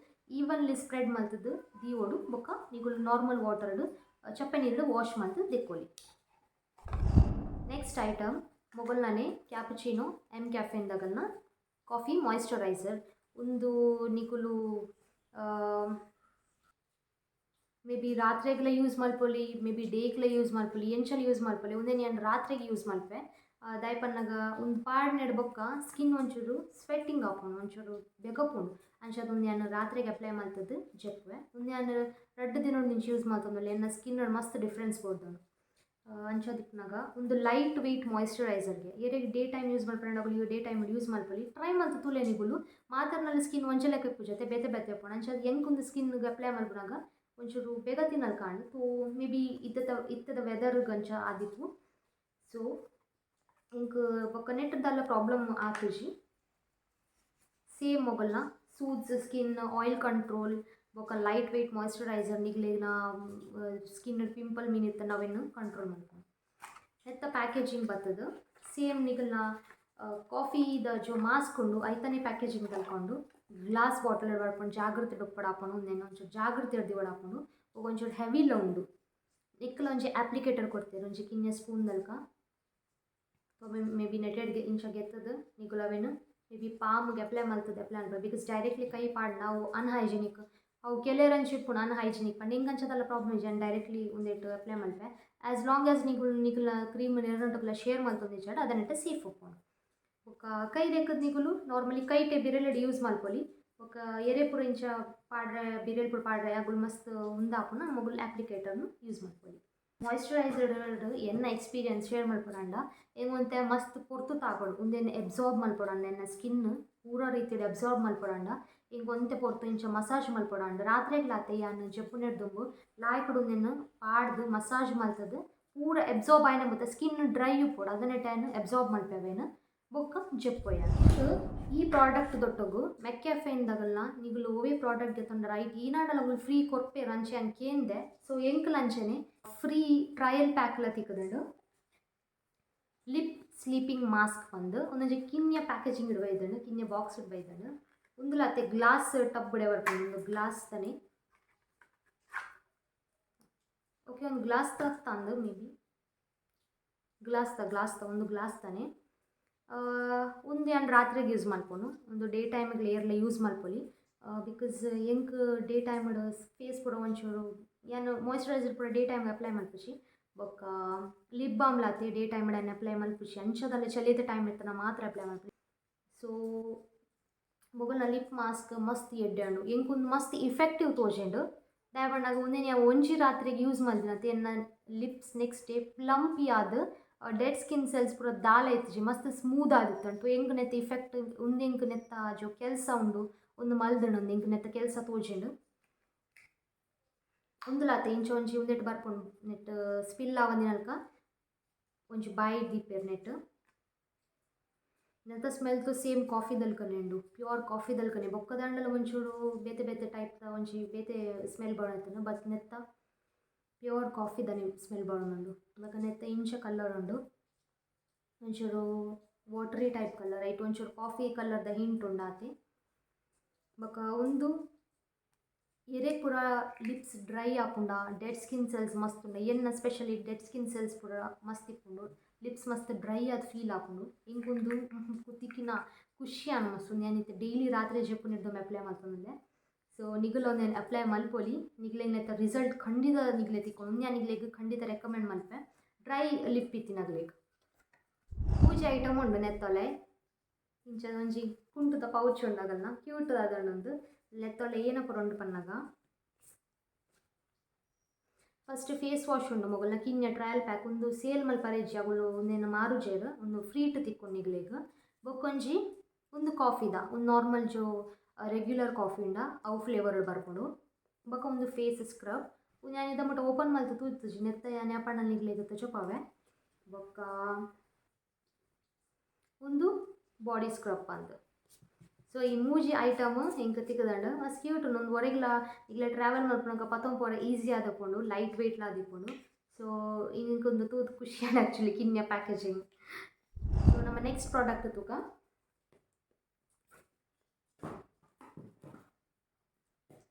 ಈವನ್ಲಿ ಸ್ಪ್ರೆಡ್ ಮಲ್ತದ್ದು ದೀವೋಡು ಬೊಕ್ಕ ನಿಗುಲು ನಾರ್ಮಲ್ ವಾಟರ್ ಚಪ್ಪೆ ನೀರು ವಾಶ್ ಮಲ್ತು ದೆಕ್ಕೋಲಿ ನೆಕ್ಸ್ಟ್ ಐಟಮ್ ಮೊಗಲ್ನೇ ಕ್ಯಾಪುಚಿನೋ ಎಮ್ ಕ್ಯಾಫೆನ್ದಾಗಲ್ನ ಕಾಫಿ ಮಾಯಿಶ್ಚರೈಸರ್ ಒಂದು ನಿಗುಲು ಮೇ ಬಿ ರಾತ್ರಿಗೆಲ್ಲ ಯೂಸ್ ಮಲ್ಪೊಲಿ ಮೇ ಬಿ ಡೇಗ್ಲ ಯೂಸ್ ಮಲ್ಪೊಲಿ ಎಂಚಲ್ಲಿ ಯೂಸ್ ಮಲ್ಪೊಲಿ ಒಂದೇನು ನಾನು ರಾತ್ರಿಗೆ ಯೂಸ್ ಮಲ್ಪೆ ದಾಯಪನ್ನಾಗ ಒಂದು ಪಾಡ್ನೆಡ್ ಬೊಕ್ಕ ಸ್ಕಿನ್ ಒಂಚೂರು ಸ್ವೆಟ್ಟಿಂಗ್ ಆಪುಂಡು ಒಂಚೂರು ಬೆಗಪುಂಡು ಅಂಚದೊಂದು ನಾನು ರಾತ್ರಿಗೆ ಅಪ್ಲೈ ಮಲ್ತದ್ದು ಜೆಪ್ಪೆ ಒಂದು ನಾನು 2 ದಿನ ನಿಂಚು ಯೂಸ್ ಮಲ್ತೊಂದುಲ್ಲೆ ನನ್ನ ಸ್ಕಿನ್ ಮಸ್ತ್ ಡಿಫ್ರೆನ್ಸ್ ಬೋರ್ದನು ಅಂಚದಿಪ್ಪನಾಗ ಒಂದು ಲೈಟ್ ವೆಯ್ಟ್ ಮಾಯಿಶ್ಚರೈಸರ್ಗೆ ಏರಿಗೆ ಡೇ ಟೈಮ್ ಯೂಸ್ ಮಲ್ಪೊಂಡು ಡೇ ಟೈಮ್ ಯೂಸ್ ಮಲ್ಪೊಲಿ ಟ್ರೈ ಮಲ್ತು ತೂಲೆ ನಿಗುಲು ಮಾತರ್ನಲ್ಲಿ ಸ್ಕಿನ್ ಒಂಚಲೆಕ್ಕ ಜೊತೆ ಬೆತೆ ಉಪ್ಪುಂಡು ಅಂಚದು ಎಂಕೊಂದು ಸ್ಕಿನ್ಗೆ ಅಪ್ಲೈ ಮಲ್ಪುನಾಗ ಒಂಚೂರು ಬೇಗ ತಿನ್ನಲ್ ಕಾಣು ತೋ ಮೇ ಬಿ ಇತ್ತದ ವೆದರ್ ಗಂಚ ಆದಿಪ್ಪು ಸೊ ಇಂಕ್ ಬೊಕ್ಕ ನೆಟ್ಟದಲ್ಲ ಪ್ರಾಬ್ಲಮ್ ಆತುಜಿ ಸೇಮ್ ಮೊಗಲ್ನ ಸೂತ್ಸ್ ಸ್ಕಿನ್ ಆಯಿಲ್ ಕಂಟ್ರೋಲ್ ಬೊಕ್ಕ ಲೈಟ್ ವೆಯ್ಟ್ ಮಾಯಿಶ್ಚರೈಸರ್ ನಿಗ್ಲಿನ ಸ್ಕಿನ್ ಪಿಂಪಲ್ ಮೀನಿತ್ತ ನಾವೇನು ಕಂಟ್ರೋಲ್ ಮಾಡ್ಕೊಂಡು ನೆತ್ತ ಪ್ಯಾಕೇಜಿಂಗ್ ಬರ್ತದೆ ಸೇಮ್ ನಿಗಲ್ನ ಕಾಫಿದ ಜೋ ಮಾಸ್ಕ್ ಉಂಡು ಐತನೇ ಪ್ಯಾಕೇಜಿಂಗ್ ತಲ್ಕೊಂಡು ಗ್ಲಾಸ್ ಬಾಟಲ್ ಬರ್ಕೊಂಡು ಜಾಗ್ರತೆ ಡೊಪ್ಪಡ ಹಾಕೊಂಡು ಒಂದೇನು ಒಂಚೂರು ಜಾಗ್ರತೆ ಹಿಡ್ದು ಹಾಕೊಂಡು ಒಂಚೂರು ಹೆವಿಲ ಉಂಡು ನಿಕ್ಕಲ ಒಂಜಿ ಆಪ್ಲಿಕೇಟರ್ ಕೊಡ್ತೇವೆ ಒಂಜಿ ಕಿನ್ನೆ ಸ್ಪೂನ್ ದಲ್ಕ ಮೇ ಬಿ ನೆಟೆಡ್ಗೆ ಇಂಚ ಗೆತ್ತದು ನಿಗುಲವೇನು ಮೇ ಬಿ ಪಾಮ್ಗೆ ಅಪ್ಲೈ ಅನ್ಬೋದು ಬಿಕಾಸ್ ಡೈರೆಕ್ಟ್ಲಿ ಕೈ ಪಾಡ್ ನಾವು ಅನ್ಹೈಜಿನಿಕ್ ಅವು ಕೆಲರಂಚು ಇಪ್ಪುಣ ಅನ್ಹೈಜಿನಿಕ್ ಪಂಡ ಹಿಂಗಂಚದಲ್ಲ ಪ್ರಾಬ್ಲಮ್ ಇಜ್ಜಿ ಡೈರೆಕ್ಟ್ಲಿ ಒಂದೇಟು ಅಪ್ಲೈ ಮಲ್ಪೆ ಆ್ಯಸ್ ಲಾಂಗ್ ಆಸ್ ನಿಗುಲ ಕ್ರೀಮ್ ನೆರಟುಗಳ ಶೇರ್ ಮಲ್ತೊಂದಿಚ್ಚಾಡ ಅದನ್ನೆಟ್ಟು ಸೇಫ್ ಒಪ್ಪುಂಡು ಬೊಕ ಕೈ ದೆಕ್ಕದ ನಿಗುಲು ನಾರ್ಮಲಿ ಕೈಟೆ ಬಿರಲೆಡ್ ಯೂಸ್ ಮಲ್ಪೊಲಿ ಬೊಕ ಎರೆ ಪೂರ ಇಂಚ ಪಾಡ್ರೆ ಬಿರೆಲ್ ಪೂರ ಪಾಡ್ರೆ ಅಗುಲು ಮಸ್ತ್ ಉಂದಾಪುನ ಮೊಗುಲು ಅಪ್ಲಿಕೇಟರ್ನು ಯೂಸ್ ಮಲ್ಪೊಲಿ ಮಾಯಿಶ್ಚರೈಸರ್ ಎನ್ನ ಎಕ್ಸ್ಪೀರಿಯನ್ಸ್ ಶೇರ್ ಮಲ್ಪೊಡಂಡ ಎಂಗೊಂತೆ ಮಸ್ತ್ ಪೊರ್ತು ತಾಪಡು ಉಂದೆನ್ ಎಬ್ಸಾರ್ಬ್ ಮಲ್ಪೊಡಂಡ ಎನ್ನ ಸ್ಕಿನ್ ಪೂರ ರೀತಿಡ್ ಎಬ್ಸಾರ್ಬ್ ಮಲ್ಪೊಡಂಡ ಇಂಗೊಂತೆ ಪೊರ್ತು ಇಂಚ ಮಸಾಜ್ ಮಲ್ಪೊಡಂಡ ರಾತ್ರೆಗ್ಲಾತೆ ಯಾನು ಜಪ್ಪುನೆಡ್ದುಂಬು ಲಾಯ್ಕುಡು ಉಂದೆನ್ ಪಾಡ್ದು ಮಸಾಜ್ ಮಲ್ತದು ಪೂರ ಎಬ್ಸಾರ್ಬ್ ಆಯ್ನ ಮತ್ತು ಸ್ಕಿನ್ ಡ್ರೈ ಉಪ್ಪುಡು ಅದನ್ನೆಟ್ಟೇನು ಎಬ್ಸಾರ್ಬ್ ಮಲ್ಪೆವೇನು ಬೊಕ್ಕ ಜಪ್ಪೊಯ್ಯ ಈ ಪ್ರಾಡಕ್ಟ್ ದೊಟ್ಟಗು ಮೆಕ್ಯಾಫೈನ್ದಾಗಲ್ಲ ನಿಗುಲು ಓವೇ ಪ್ರಾಡಕ್ಟ್ ಗೆತ್ತೊಂಡ ರೈಟ್ ಈನಾಡಲ ಅವು ಫ್ರೀ ಕೊರ್ಪೆ ರಂಚೆ ಅನ್ಕೇಂದೆ ಸೊ ಎಂಕ್ ಲಂಚನೆ ಫ್ರೀ ಟ್ರಯಲ್ ಪ್ಯಾಕ್ಲ ತಿಕ್ಕದುಂಡು ಲಿಪ್ ಸ್ಲೀಪಿಂಗ್ ಮಾಸ್ಕ್ ಬಂದು ಒಂದೊಂದು ಕಿನ್ಯ ಪ್ಯಾಕೇಜಿಂಗ್ ಇಡ್ಬೈದನು ಕಿನ್ಯ ಬಾಕ್ಸ್ ಇಡ್ಬೈದನು ಒಂದು ಅತ್ತೆ ಗ್ಲಾಸ್ ಟಬ್ಡೆ ಬರ್ಕೊಂಡು ಒಂದು ಗ್ಲಾಸ್ ತಾನೆ ಓಕೆ ಒಂದು ಗ್ಲಾಸ್ ತಂದು ಮೇ ಬಿ ಗ್ಲಾಸ್ ಒಂದು ಗ್ಲಾಸ್ ತಾನೆ ಒಂದು ಏನು ರಾತ್ರಿಗೆ ಯೂಸ್ ಮಲ್ಪೊನು ಒಂದು ಡೇ ಟೈಮಿಗೆ ಲೇಯರ್ಲ ಯೂಸ್ ಮಲ್ಪೊಲಿ ಬಿಕಾಸ್ ಎಂಕ್ ಡೇ ಟೈಮ್ ಫೇಸ್ ಪೂರ ಒಂಚೂರು ಏನು ಮಾಯಿಶ್ಚರೈಸರ್ ಪೂರ ಡೇ ಟೈಮ್ಗೆ ಅಪ್ಲೈ ಮಲ್ಪುಚಿ ಬೊಕ್ಕ lip balm lathi day time ಏನು ಅಪ್ಲೈ ಮಲ್ಪುಚಿ ಅಂಚದಲ್ಲಿ ಚಳಿದ ಟೈಮ್ ಇರ್ತನ ಮಾತ್ರ ಅಪ್ಲೈ ಮಲ್ಪುಚಿ ಸೊ ಮೊಗಲ್ನ ಲಿಪ್ ಮಾಸ್ಕ್ ಮಸ್ತ್ ಎಡ್ಡೆಂಡು ಎಂಕೊಂದು ಮಸ್ತ್ ಇಫೆಕ್ಟಿವ್ ತೋಜೆಂಡು ದಾಯಪಂಡಾಗ ಒಂದೇನು ಯಾವ ಒಂಜಿ ರಾತ್ರಿಗೆ ಯೂಸ್ ಮಲ್ದಿನತ್ತೆ ಎನ್ನ ಲಿಪ್ಸ್ ನೆಕ್ಸ್ಟ್ ಡೇ ಪ್ಲಂಪಿ ಆದ ಡೆಡ್ ಸ್ಕಿನ್ ಸೆಲ್ಸ್ ಪೂರ ದಾಲ ಎತ್ತಿಜಿ ಮಸ್ತ್ ಸ್ಮೂತ್ ಆದಿತ್ತಂಟು ಎಂಕ್ ನೆತ್ತ ಇಫೆಕ್ಟ್ ಒಂದೆಂಕ್ ನೆತ್ತ ಜೋ ಕೆಲಸ ಉಂಡು ಒಂದು ಮಲ್ದಣ ಒಂದು ಎಂಕ್ ನೆತ್ತ ಕೆಲಸ ತೋಜೆಂಡು ಒಂದುಲಾತೆ ಇಂಚ ಒಂಜಿ ಒಂದೆಟ್ಟು ಬರ್ಪುಂಡು ನೆಟ್ ಸ್ಪಿಲ್ ಆವೊಂದಿನಲ್ಕ ಒಂಜಿ ಬಾಯಿ ದೀಪೇರು ನೆಟ್ ನೆತ್ತ ಸ್ಮೆಲ್ ತು ಸೇಮ್ ಕಾಫಿ ದಲ್ಕನೆಂಡು ಪ್ಯೂರ್ ಕಾಫಿ ದಲ್ಕನೆ ಬೊಕ್ಕದಂಡಲ ಒಂಚೂರು ಬೇತೆ ಬೇತೆ ಟೈಪ್ ಒಂಜಿ ಬೇತೆ ಸ್ಮೆಲ್ ಬರೋತನು ಬಟ್ ನೆತ್ತ ಪ್ಯೂರ್ ಕಾಫಿ ದನಿ ಸ್ಮೆಲ್ ಬರೋನುಂಡು ಬೊಕ ನೆತ್ತ ಇಂಚ ಕಲರ್ ಉಂಡು ಒಂಚೂರು ವಾಟರಿ ಟೈಪ್ ಕಲರ್ ಐಟ್ ಒಂಚೂರು ಕಾಫಿ ಕಲರ್ದ ಹಿಂಟ್ ಉಂಡಾತೆ ಬೊಕ ಒಂದು ಎರೆ ಪೂರ ಲಿಪ್ಸ್ ಡ್ರೈ ಆಪುಂಡ ಡೆಡ್ ಸ್ಕಿನ್ ಸೆಲ್ಸ್ ಮಸ್ತ್ ಉಂಡ ಎನ್ನ ಸ್ಪೆಷಲಿ ಡೆಡ್ ಸ್ಕಿನ್ ಸೆಲ್ಸ್ ಪೂರ ಮಸ್ತ್ ಇಪ್ಪುಂಡು ಲಿಪ್ಸ್ ಮಸ್ತ್ ಡ್ರೈ ಆದ ಫೀಲ್ ಆಪುಂಡು ಇಂಕೊಂದು ಕುತ್ತಿಕ್ಕಿನ ಖುಷಿ ಅನ್ನ ಮಸ್ತ್ ಏನಿತ್ತು ಡೈಲಿ ರಾತ್ರಿ ಜಪ್ಪುನಿಡ್ದು ಅಪ್ಲೈ ಮಾಡ್ತಂದೆ ಸೊ ನಿಗುಲು ಒಂದು ಅಪ್ಲೈ ಮಲ್ಪೊಲಿ ನಿಗ್ಲೆಗ್ನೆತ್ತ ರಿಸಲ್ಟ್ ಖಂಡಿತ ನಿಗ್ಲೆ ತಿಕ್ಕೊಂಡು ಉಂದ್ಯಾ ನಿಗ್ಲೆಗ್ ಖಂಡಿತ ರೆಕಮೆಂಡ್ ಮಲ್ಪೆ ಡ್ರೈ ಲಿಪ್ ಇತ್ತಿನಗ್ಲೆಗ್ ಪೂಜೆ ಐಟಮ್ ಉಂಡು ನೆತ್ತೊಲೆ ಇಂಚ ಒಂಜಿ ಕುಂಟುದ ಪೌಚ್ ಉಂಡಾಗಲ್ಲ ಕ್ಯೂಟ್ ಅದೊಂದು ನೆತ್ತೊಲೆ ಏನ ಪೂರ ಉಂಡು ಪನ್ನಾಗ ಫಸ್ಟ್ ಫೇಸ್ ವಾಶ್ ಉಂಡು ಮೊಗಲ್ನ ಕಿನ್ಯ ಟ್ರಯಲ್ ಪ್ಯಾಕ್ ಒಂದು ಸೇಲ್ ಮಲ್ಪರೇಜಿ ಅವುಲು ಒಂದೇನು ಮಾರುಜೇರು ಒಂದು ಫ್ರೀಟ್ ತಿಕ್ಕೊಂಡು ನಿಗ್ಲೆಗ್ ಬೊಕ್ಕೊಂಜಿ ಒಂದು ಕಾಫಿದ ಒಂದು ನಾರ್ಮಲ್ ಜೋ ರೆಗ್ಯುಲರ್ ಕಾಫಿ ಉಂಡ ಅವು ಫ್ಲೇವರ್ ಬರ್ಕೊಂಡು ಬೊಕ ಒಂದು ಫೇಸ್ ಸ್ಕ್ರಬ್ ನಾನು ಇದ ಮಟ್ಟ ಓಪನ್ ಮಲ್ತು ತೂತುಜಿ ನೆತ್ತ ನ್ಯಾಪಣ್ಣಲ್ಲಿ ನಿಗ್ಲೆಗ್ ಚೊಪ್ಪವೆ ಬೊಕ್ಕ ಒಂದು ಬಾಡಿ ಸ್ಕ್ರಬ್ ಅಂದು ಸೊ ಈ ಮೂಜಿ ಐಟಮ್ ಹೆಂಗೆ ತಿಕ್ಕದಂಡು ಮಸ್ತ್ ಕ್ಯೂಟ್ ಒಂದು ಹೊರಗಿಲ್ಲ ಈಗ ಟ್ರಾವೆಲ್ ಮಾಡ್ಕೊಳಕ ಪತ್ತೊಂದು ಪೂರ ಈಸಿ ಆದಕೊಂಡು ಲೈಟ್ ವೆಯ್ಟ್ಲ ಆದಿಕೊಂಡು ಸೊ ಇಂಕೊಂದು ತೂತು ಖುಷಿ ಆ್ಯಕ್ಚುಲಿ ಕಿನ್ಯ ಪ್ಯಾಕೇಜಿಂಗ್ ಸೊ ನಮ್ಮ ನೆಕ್ಸ್ಟ್ ಪ್ರಾಡಕ್ಟ್ ತೂಕ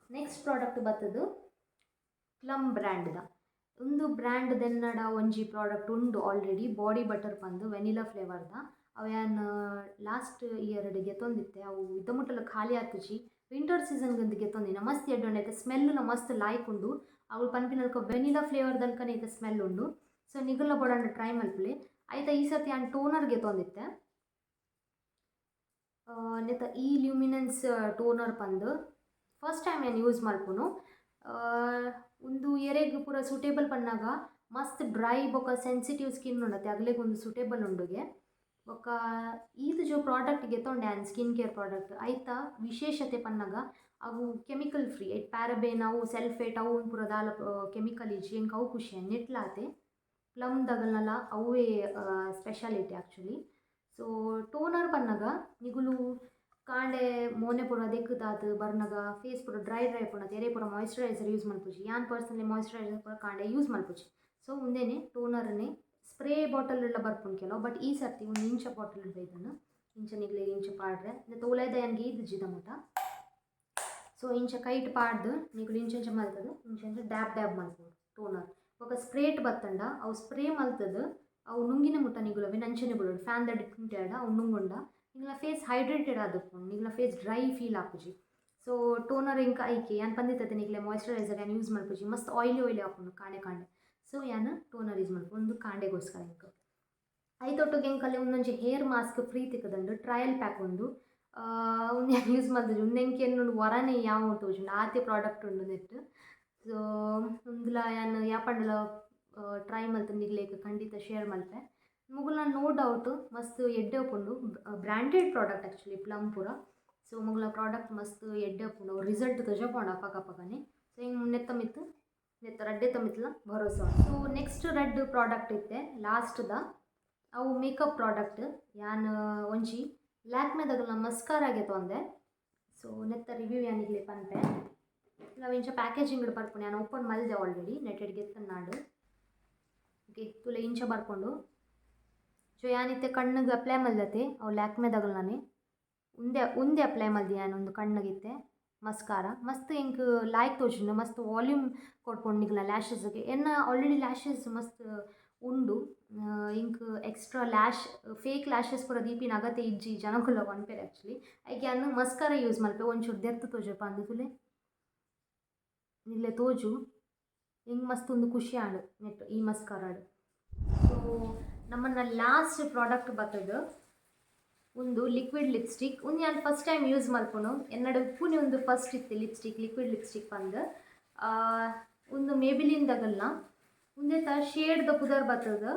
ನೆಕ್ಸ್ಟ್ ಪ್ರಾಡಕ್ಟ್ ಬರ್ತದು ಪ್ಲಮ್ ಬ್ರ್ಯಾಂಡ್ದ ಒಂದು ಬ್ರ್ಯಾಂಡ್ ದೆನ್ನಡ ಒಂಜಿ ಪ್ರಾಡಕ್ಟ್ ಉಂಡು ಆಲ್ರೆಡಿ ಬಾಡಿ ಬಟರ್ ಬಂದು ವೆನಿಲಾ ಫ್ಲೇವರ್ದ ಅವೇನು ಲಾಸ್ಟ್ ಇಯರ್ಡ್ ಗೆತ್ತೊಂದಿತ್ತೆ ಅವು ಇದ್ದ ಮುಟ್ಟಲು ಖಾಲಿ ಆತುಜಿ ವಿಂಟರ್ ಸೀಸನ್ಗಂದು ಗೆತ್ತೊಂದಿನ ಮಸ್ತ್ ಎಡ್ಡೊಂಡು ಐತೆ ಸ್ಮೆಲ್ನ ಮಸ್ತ್ ಲಾಯ್ಕ್ ಉಂಡು ಅವಳು ಪನ್ಪಿನಲ್ಕ ವೆನಿಲಾ ಫ್ಲೇವರ್ದಲ್ಕನೇ ಐತೆ ಸ್ಮೆಲ್ ಉಂಡು ಸೊ ನಿಗುಲ ಬೊಡಂಡು ಟ್ರೈ ಮಲ್ಪಲೆ ಆಯ್ತಾ ಈ ಸರ್ತಿ ನಾನು ಟೋನರ್ ಗೆತ್ತೊಂದಿತ್ತೆ ನೆತ್ತ ಈ ಲ್ಯೂಮಿನೆನ್ಸ್ ಟೋನರ್ ಬಂದು ಫಸ್ಟ್ ಟೈಮ್ ನಾನು ಯೂಸ್ ಮಲ್ಪುನು ಒಂದು ಎರೆಗ್ ಪೂರ ಸೂಟೇಬಲ್ ಪನ್ನಾಗ ಮಸ್ತ್ ಡ್ರೈ ಬೊಕ ಸೆನ್ಸಿಟಿವ್ ಸ್ಕಿನ್ ಉಂಡತ್ತೆ ಅಗ್ಲೆಗ್ ಒಂದು ಸೂಟೇಬಲ್ ಉಂಡುಗೆ ಬೊಕ ಇದು ಜೋ ಪ್ರಾಡಕ್ಟ್ ಗೆತ್ತೊಂಡೆ ಆ್ಯಂಡ್ ಸ್ಕಿನ್ ಕೇರ್ ಪ್ರಾಡಕ್ಟ್ ಐತ ವಿಶೇಷತೆ ಪನ್ನಾಗ ಅವು ಕೆಮಿಕಲ್ ಫ್ರೀ ಐಟ್ ಪ್ಯಾರಬೇನ್ ಅವು ಸೆಲ್ಫೇಟ್ ಅವು ಪೂರ ದಾಲ ಕೆಮಿಕಲ್ ಇಜ್ಜಿ ಎಂಕ್ ಅವು ಖುಷಿ ನೆಟ್ಲಾತೆ ಪ್ಲಮ್ದಾಗಲ್ನಲ್ಲ ಅವೇ ಸ್ಪೆಷಾಲಿಟಿ ಆ್ಯಕ್ಚುಲಿ ಸೊ ಟೋನರ್ ಪನ್ನಾಗ ನಿಗುಲು ಕಾಂಡೆ ಮೋನೆ ಪೂರ ದೆಕ್ಕದಾದ ಬರ್ನಾಗ ಫೇಸ್ ಪೂರ ಡ್ರೈ ಪುನತ ಎರೆ ಪೂರ ಮಾಯಿಶ್ಚರೈಸರ್ ಯೂಸ್ ಮಲ್ಪುಜಿ ಯಾನ್ ಪರ್ಸನಲಿ ಮಾಯಿಶ್ಚರೈಸರ್ ಪೂರ ಕಾಂಡೆ ಯೂಸ್ ಮಲ್ಪುಜಿ ಸೊ ಮುಂದೇನೆ ಟೋನರ್ನೇ ಸ್ಪ್ರೇ ಬಾಟಲ್ ಎಲ್ಲ ಬರ್ಪುಂಡು ಕೆಲವು ಬಟ್ ಈ ಸರ್ತಿ ಒಂದು ಇಂಚ ಬಾಟಲ್ ಇಡ್ಬೇಕನ್ನು ಇಂಚ ನಿಗ್ಲೆಗೆ ಇಂಚ ಪಾಡ್ರೆ ತೋಲೆದ ನನಗೆ ಇದ್ದಿದ್ದ ಮಟ ಸೊ ಇಂಚ ಕೈಟ್ ಪಾಡ್ದು ನಿಗುಲು ಇಂಚ ಮಲ್ತದು ಇಂಚ ಡ್ಯಾಬ್ ಮಲ್ತದು ಟೋನರ್ ఒక ಸ್ಪ್ರೇಟ್ ಬತ್ತಂಡ ಅವು ಸ್ಪ್ರೇ ಮಲ್ತದು ಅವು ನುಂಗಿನ ಮುಟ್ಟ ನಿಗುಲವೆ ನಂಚನೆ ಬಿಡೋಡು ಫ್ಯಾನ್ ದಡ್ ಕುಂಟಾಡ ಅವು ನುಂಗುಂಡ ನಿಗ್ಲ ಫೇಸ್ ಹೈಡ್ರೇಟೆಡ್ ಆದುಪ್ಪುಂಡು ನಿಗ್ಲ ಫೇಸ್ ಡ್ರೈ ಫೀಲ್ ಆಪುಜಿ. ಸೊ ಟೋನರ್ ಎಂಕ ಐಕೆ ಯಾನ್ ಪಂದಿತ್ತತೆ ನಿಗ್ಲೆ ಮಾಯ್ಚರೈಸರ್ ಯಾನ್ ಯೂಸ್ ಮಲ್ಪುಜಿ ಮಸ್ತ್ ಆಯ್ಲಿ ಆಪುಂಡು ಕಾಂಡೆ ಕಾಂಡೆ. ಸೊ ಯಾನ್ ಟೋನರ್ ಯೂಸ್ ಮಲ್ಪು ಒಂದು ಕಾಂಡೆಗೋಸ್ಕರ ಎಂಕ್. ಐತೊಟ್ಟುಗೆ ಎಂಕಲೆ ಒಂದೊಂಜಿ ಹೇರ್ ಮಾಸ್ಕ್ ಫ್ರೀ ತಿಕ್ಕದಂಡು ಟ್ರಯಲ್ ಪ್ಯಾಕ್ ಒಂದು ಯಾನ್ ಯೂಸ್ ಮಲ್ತುಜಿ ಉಂದೆಂಕೆ ಎನ್ನುಂಡು ವರನೆ ಯಾವ ತೋಜುಂಡು ಆತೆ ಪ್ರಾಡಕ್ಟ್ ಉಂಡು ನೆಟ್. ಸೊ ಉಂದುಲ ಯಾನ್ ಯಾಪಂಡಲ ಟ್ರೈ ಮಲ್ತು ನಿಗ್ಲೇಗ್ ಖಂಡಿತ ಶೇರ್ ಮಲ್ಪೆ. ಮುಗುಲ್ನ ನೋ ಡೌಟ್ ಮಸ್ತ್ ಎಡ್ಡೆ ಉಪ್ಪುಂಡು ಬ್ರ್ಯಾಂಡೆಡ್ ಪ್ರಾಡಕ್ಟ್ ಆ್ಯಕ್ಚುಲಿ ಪ್ಲಮ್ ಪೂರ. ಸೊ ಮುಗುಲ್ನ ಪ್ರಾಡಕ್ಟ್ ಮಸ್ತ್ ಎಡ್ಡೆ ಉಪ್ಪುಂಡು ರಿಸಲ್ಟ್ ತೋಜಪೋಂಡು ಪಕ್ಕ ಪಕ್ಕನೆ. ಸೊ ಹಿಂಗೆ ನೆತ್ತ ಮಿತ್ತು ನೆತ್ತ ರಡ್ಡೆ ತಮಿತ್ಲ ಭರೋಸಾ. ಸೊ ನೆಕ್ಸ್ಟ್ ರೆಡ್ ಪ್ರಾಡಕ್ಟ್ ಇತ್ತೆ ಲಾಸ್ಟ್ದ ಅವು ಮೇಕಪ್ ಪ್ರಾಡಕ್ಟ್ ಯಾನ್ ಒಂಜಿ ಲ್ಯಾಕ್ಮೆದಗಲ ಮಸ್ಕಾರಾಗೆ ತೊಂದೆ. ಸೊ ನೆತ್ತ ರಿವ್ಯೂ ಯಾನಿಗ್ಲೆ ಪನ್ಪೆ ನಾವು ಇಂಚ ಪ್ಯಾಕೇಜಿಂಗ್ ಬರ್ಪುಂಡು ಯಾನು ಓಪನ್ ಮಲ್ದೆ ಆಲ್ರೆಡಿ ನೆಟ್ಟೆಡ್ ಗೆತ್ತನ್ನಾಡು. ಓಕೆ ತುಲೆ ಇಂಚ ಬರ್ಕೊಂಡು ಸೊ ಯಾನಿತ್ತೆ ಕಣ್ಣಿಗೆ ಅಪ್ಲೈ ಮಲ್ದತೆ ಅವು ಲ್ಯಾಕ್ಮೆದಗಲನೆ ಉಂದೆ ಅಪ್ಲೈ ಮಲ್ದಿ ಯಾನೊಂದು ಕಣ್ಣಿಗಿತ್ತೆ ಮಸ್ಕಾರ ಮಸ್ತ್ ಇಂಕ್ ಲಾಯ್ಕ್ ತೋಜುಂಡು ಮಸ್ತ್ ವಾಲ್ಯೂಮ್ ಕೊಡ್ಪುಂಡು ನಿಗ್ಲ ಲ್ಯಾಶಸ್ಗೆ ಎನ್ನ ಆಲ್ರೆಡಿ ಲ್ಯಾಶಸ್ ಮಸ್ತ್ ಉಂಡು. ಇಂಕ್ ಎಕ್ಸ್ಟ್ರಾ ಲ್ಯಾಶ್ ಫೇಕ್ ಲ್ಯಾಶಸ್ ಪೂರ ದೀಪಿನ ಅಗತ್ಯ ಇಜ್ಜಿ ಜನಗುಲ ಒನ್ಪೇರು ಆ್ಯಕ್ಚುಲಿ ಐಕೆ ಅನ್ನು ಮಸ್ಕಾರ ಯೂಸ್ ಮಲ್ಪೆ ಒಂಚೂರು ದೆರ್ತು ತೋಜಪ್ಪ ಅಂದುಕುಲೆ ನಿಗ್ಲೆ ತೋಜು ಹಿಂಗೆ ಮಸ್ತ್ ಒಂದು ಖುಷಿ ಆಂಡು ನೆಟ್ ಈ ಮಸ್ಕಾರಾಡು. ಸೊ ನಮ್ಮನ್ನ ಲಾಸ್ಟ್ ಪ್ರಾಡಕ್ಟ್ ಬರ್ತದೆ ಒಂದು ಲಿಕ್ವಿಡ್ ಲಿಪ್ಸ್ಟಿಕ್ ಒಂದು ನಾನು ಫಸ್ಟ್ ಟೈಮ್ ಯೂಸ್ ಮಲ್ಪುನು ಎನ್ನಡ ಉಪ್ಪುನಿ ಒಂದು ಫಸ್ಟ್ ಇತ್ತು ಲಿಪ್ಸ್ಟಿಕ್ ಲಿಕ್ವಿಡ್ ಲಿಪ್ಸ್ಟಿಕ್ ಬಂದು ಒಂದು ಮೇಬಿಲಿಂದಗಲ್ನ ಒಂದೇ ತ ಶೇಡ್ದ ಪುದರ್ ಬರ್ತದೆ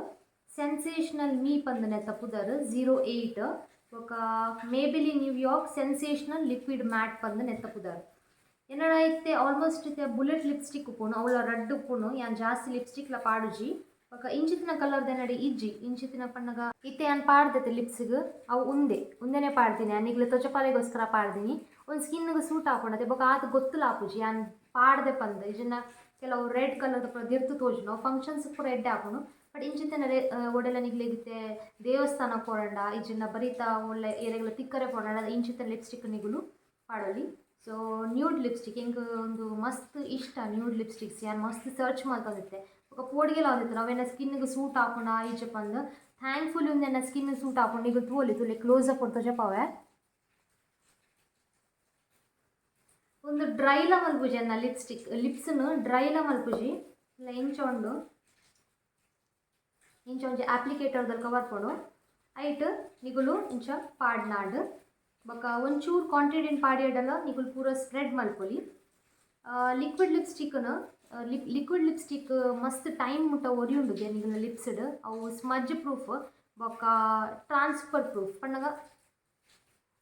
ಸೆನ್ಸೇಷನಲ್ ಮೀ ಪಂದನೆತ್ತ ಪುದರ್ 08 ఒక ಮೇಬಿಲಿ ನ್ಯೂಯಾರ್ಕ್ ಸೆನ್ಸೇಷನಲ್ ಲಿಕ್ವಿಡ್ ಮ್ಯಾಟ್ ಪಂದು ನೆತ್ತ ಪುದರ್ ಎನ್ನಡ ಇತ್ತೆ ಆಲ್ಮೋಸ್ಟ್ ಇತ್ತೆ ಬುಲೆಟ್ ಲಿಪ್ಸ್ಟಿಕ್ ಉಪ್ಪುನು ಅವಳ ರೆಡ್ ಉಪ್ಪುನು ಯಾನ್ ಜಾಸ್ತಿ ಲಿಪ್ಸ್ಟಿಕ್ಲ ಪಾಡುಜಿ ఒక ಇಂಚಿತ್ತಿನ ಕಲರ್ದ ನಡಿ ಇಜ್ಜಿ ಇಂಚಿತ್ತಿನ ಪಣ್ಣಗ ಇತ್ತೆ ನಾನು ಪಾಡ್ದೈತೆ ಲಿಪ್ಸಿಗೆ ಅವು ಉಂದೆನೇ ಪಾಡ್ತೀನಿ ನಾನೀಗಲೇ ತ್ವಚಪಾಲೆಗೋಸ್ಕರ ಪಾಡ್ತೀನಿ ಒಂದು ಸ್ಕಿನ್ಗೆ ಸೂಟ್ ಹಾಕೊಂಡತೆ ಬೊಕ ಆತ ಗೊತ್ತಿಲ್ಲ ಆಪುಜಿ ನಾನು ಪಾಡ್ದೆ ಪಂದು ಇದನ್ನ ಕೆಲವು ರೆಡ್ ಕಲರ್ದ ಪೂರ ದಿರ್ತು ತೋಜು ನಾವು ಫಂಕ್ಷನ್ಸ್ ಪೂರ ಎಡ್ಡೆ ಹಾಕೊಂಡು ಬಟ್ ಇಂಚಿತ್ತಿನ ಒಡೆಲ್ಲ ನಿಗ್ಲಿಗಿತ್ತೆ ದೇವಸ್ಥಾನ ಪೋಡಂಡ ಇಜ್ಜಿನ ಬರೀತಾ ಒಳ್ಳೆ ಏರೆಗಳ ತಿಕ್ಕರೆ ಪೋಡಂಡ ಇಂಚಿತ್ತಿನ ಲಿಪ್ಸ್ಟಿಕ್ ನಿಗುಲು ಪಾಡೋಲಿ. ಸೊ ನ್ಯೂಡ್ ಲಿಪ್ಸ್ಟಿಕ್ ಹಿಂಗೆ ಒಂದು ಮಸ್ತ್ ಇಷ್ಟ ನ್ಯೂಡ್ ಲಿಪ್ಸ್ಟಿಕ್ಸ್ ಯಾರು ಮಸ್ತ್ ಸರ್ಚ್ ಮಾಡ್ಕೊಂಡಿತ್ತೆ ఒక ಪೋಡಿಗೆಲ್ಲ ಒಂದಿತ್ತು ನಾವೇನ ಸ್ಕಿನ್ಗೆ ಸೂಟ್ ಹಾಕೊಂಡು ಈಚೆ ಬಂದು ಥ್ಯಾಂಕ್ಫುಲಿ ಒಂದೇನ ಸ್ಕಿನ್ ಸೂಟ್ ಹಾಕೊಂಡು ಈಗ ತುಲೆ ಕ್ಲೋಸಪ್ ಅಂತ ಜಪಾವೆ ಒಂದು ಡ್ರೈಲ ಮಲ್ಪುಜಿ ಅನ್ನ ಲಿಪ್ಸ್ಟಿಕ್ ಲಿಪ್ಸ್ನು ಡ್ರೈಲ ಮಲ್ಪುಜಿ ಇಲ್ಲ ಇಂಚ ಒಂಜಿ ಅಪ್ಲಿಕೇಟರ್ದಲ್ಲಿ ಕವರ್ ಕೊಡು ಐಟ್ ನಿಗುಲು ಇಂಚ ಪಾಡ್ನಾಡು ಬೊಕ ಒಂಚೂರು ಕಾಂಟಿಡೆಂಟ್ ಪಾಡಿಯಡಲ್ಲ ನಿಗುಲು ಪೂರ ಸ್ಪ್ರೆಡ್ ಮಲ್ಪೊಲಿ. ಲಿಕ್ವಿಡ್ ಲಿಪ್ಸ್ಟಿಕ್ನು ಲಿಕ್ವಿಡ್ ಲಿಪ್ಸ್ಟಿಕ್ ಮಸ್ತ್ ಟೈಮ್ ಮುಟ್ಟ ಒರಿಯುಂಡು ನಿಗುಲ ಲಿಪ್ಸ್ಡ್ ಅವು ಸ್ಮಜ್ ಪ್ರೂಫ್ ಬೊಕ ಟ್ರಾನ್ಸ್ಫರ್ ಪ್ರೂಫ್ ಪಣ್ಣಗ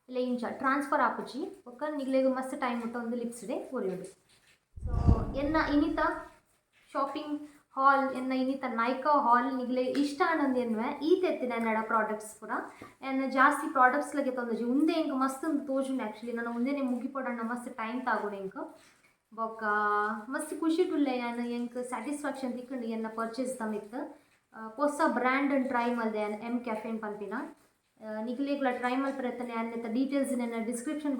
ಇಲ್ಲ ಇಂಚ ಟ್ರಾನ್ಸ್ಫರ್ ಆಪುಜಿ ಬೊಕ ನಿಗ್ಲೆಗ್ ಮಸ್ತ್ ಟೈಮ್ ಮುಟ್ಟ ಒಂದು ಲಿಪ್ಸ್ಡೆ ಒರಿಯುಂಡು. ಸೊ ಎನ್ನ ಇನಿತ ಶಾಪಿಂಗ್ ಹಾಲ್ ಎನ್ನ ಇನಿತ ನೈಕಾ ಹಾಲ್ ನಿಗ್ಲೆ ಇಷ್ಟ ಆನಂದ್ ಎನ್ನುವೆ ಈತೆತ್ತಿನ ಎನ್ನಡ ಪ್ರಾಡಕ್ಟ್ಸ್ ಪೂರ ಎನ್ನ ಜಾಸ್ತಿ ಪ್ರಾಡಕ್ಟ್ಸ್ ಲಗೆ ತೊಂದಜಿ ಉಂದೆ ಇಂಕ ಮಸ್ತ್ ತೋಜುಂಡು ಆ್ಯಕ್ಚುಲಿ ನಾನು ಉಂದೆನೆ ಮುಗಿಪೋಡಣ್ಣ ಮಸ್ತ್ ಟೈಮ್ ತಾಗುಂಡು ಇಂಕ ಬೊಕ ಮಸ್ತ್ ಖುಷಿ ಟುಲ್ಲೆ ಯಾನು ಎಂಕ್ ಸ್ಯಾಟಿಸ್ಫ್ಯಾಕ್ಷನ್ ತಿಕ್ಕಂಡು ಎನ್ನ ಪರ್ಚೇಸ್ ತಮಿತ್ತು ಹೊಸ ಬ್ರ್ಯಾಂಡ್ ಟ್ರೈ ಮಲ್ದೆ ಎಮ್ ಕ್ಯಾಫೆನ್ ಪಂಪಿನ ನಿಗ್ಲೇಗ್ಲ ಟ್ರೈ ಮಲ್ಪರೆತ್ತನೆ ಅನ್ನೆತ್ತ ಡೀಟೇಲ್ಸ್ ನನ್ನ ಡಿಸ್ಕ್ರಿಪ್ಷನ್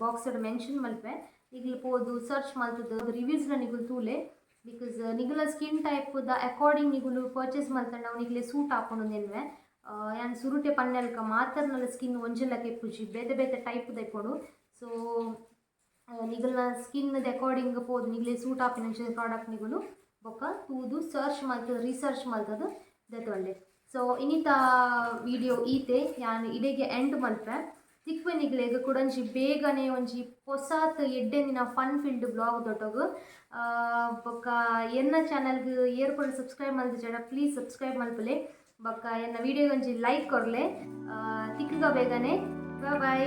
ಬಾಕ್ಸ್ ಮೆನ್ಷನ್ ಮಲ್ಪೆ ನಿಗ್ಲು ಪೋದು ಸರ್ಚ್ ಮಲ್ತದ್ದು ರಿವ್ಯೂಸ್ನ ನಿಗುಲು ತೂಲೆ ಬಿಕಾಸ್ ನಿಗುಲ ಸ್ಕಿನ್ ಟೈಪ್ದ ಅಕಾರ್ಡಿಂಗ್ ನಿಗುಲು ಪರ್ಚೇಸ್ ಮಲ್ತಂಡು ನಾವು ನಿಗ್ಲೆ ಸೂಟ್ ಹಾಕೊಂಡು ಎನ್ನುವೆ ಯಾನ್ ಸುರುಟೆ ಪನ್ನೆಲ್ಕ ಮಾತರ್ನಲ್ಲ ಸ್ಕಿನ್ ಒಂಜೆಲ್ಲ ಕೆಪ್ಪುಜಿ ಬೇತೆ ಬೇತೆ ಟೈಪ್ದ ಇಪ್ಪಡು. ಸೊ ನಿಗಲ್ನ ಸ್ಕಿನ್ದ ಅಕಾರ್ಡಿಂಗ್ ಪೋದು ನಿಗ್ಲೆ ಸೂಟ್ ಆಪಿನ ಪ್ರಾಡಕ್ಟ್ ನಿಗುಲು ಬೊಕ ತೂದು ಸರ್ಚ್ ಮಲ್ತದ ರಿಸರ್ಚ್ ಮಲ್ತದು ದೆತೊಂಡೆ. ಸೊ ಇನಿತ ವಿಡಿಯೋ ಈತೆ ಯಾನ್ ಇಡೆಗೆ ಎಂಡ್ ಮಲ್ಪೆ ತಿಕ್ವೆ ನಿಗ್ಲೆಗ್ ಕುಡಂಜಿ ಬೇಗನೆ ಒಂಜಿ ಹೊಸಾತ್ ಎಡ್ಡೆಂದಿನ ಫನ್ ಫೀಲ್ಡ್ ಬ್ಲಾಗ್ ದೊಟ್ಟೋಗು ಬೊಕ ಎನ್ನ ಚಾನಲ್ಗೆ ಏರ್ಪಡು ಸಬ್ಸ್ಕ್ರೈಬ್ ಮಲ್ದ ಜನ ಪ್ಲೀಸ್ ಸಬ್ಸ್ಕ್ರೈಬ್ ಮಲ್ಪಲೆ ಬೊಕ ಎನ್ನ ವಿಡಿಯೋಗೆ ಒಂಜಿ ಲೈಕ್ ಕೊರ್ಲೆ ತಿಕ್ಕಗ ಬೇಗನೆ ಬಾಯ್.